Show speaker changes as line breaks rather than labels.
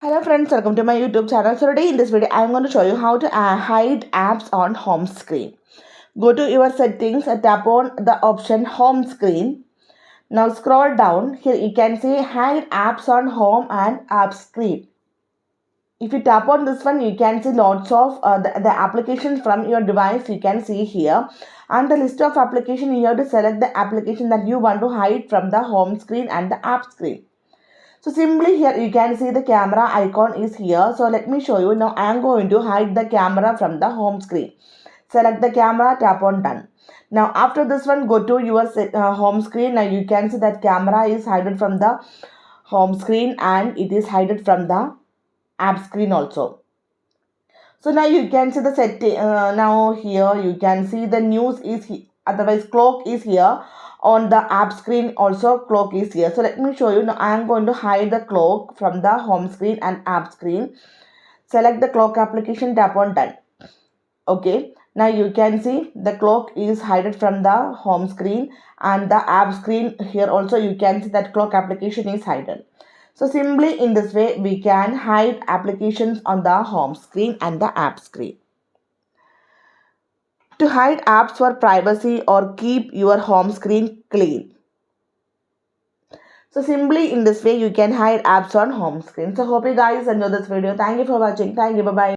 Hello friends, welcome to my YouTube channel. So today in this video, I am going to show you how to hide apps on home screen. Go to your settings and tap on the option home screen. Now scroll down. Here you can see hide apps on home and app screen. If you tap on this one, you can see lots of the applications from your device you can see here. And the list of application, you have to select the application that you want to hide from the home screen and the app screen. So simply here you can see the camera icon is here. So let me show you. Now I am going to hide the camera from the home screen. Select the camera, tap on done. Now after this one, go to your home screen. Now you can see that camera is hidden from the home screen and it is hidden from the app screen also. So now you can see the setting. Now here you can see the news is otherwise clock is here. On the app screen also clock is here. So let me show you. Now I am going to hide the clock from the home screen and app screen. Select the clock application, tap on done. Okay, now you can see the clock is hidden from the home screen and the app screen. Here also you can see that clock application is hidden. So simply in this way we can hide applications on the home screen and the app screen. To hide apps for privacy or keep your home screen clean. So simply in this way you can hide apps on home screen. So hope you guys enjoy this video. Thank you for watching. Thank you. Bye bye.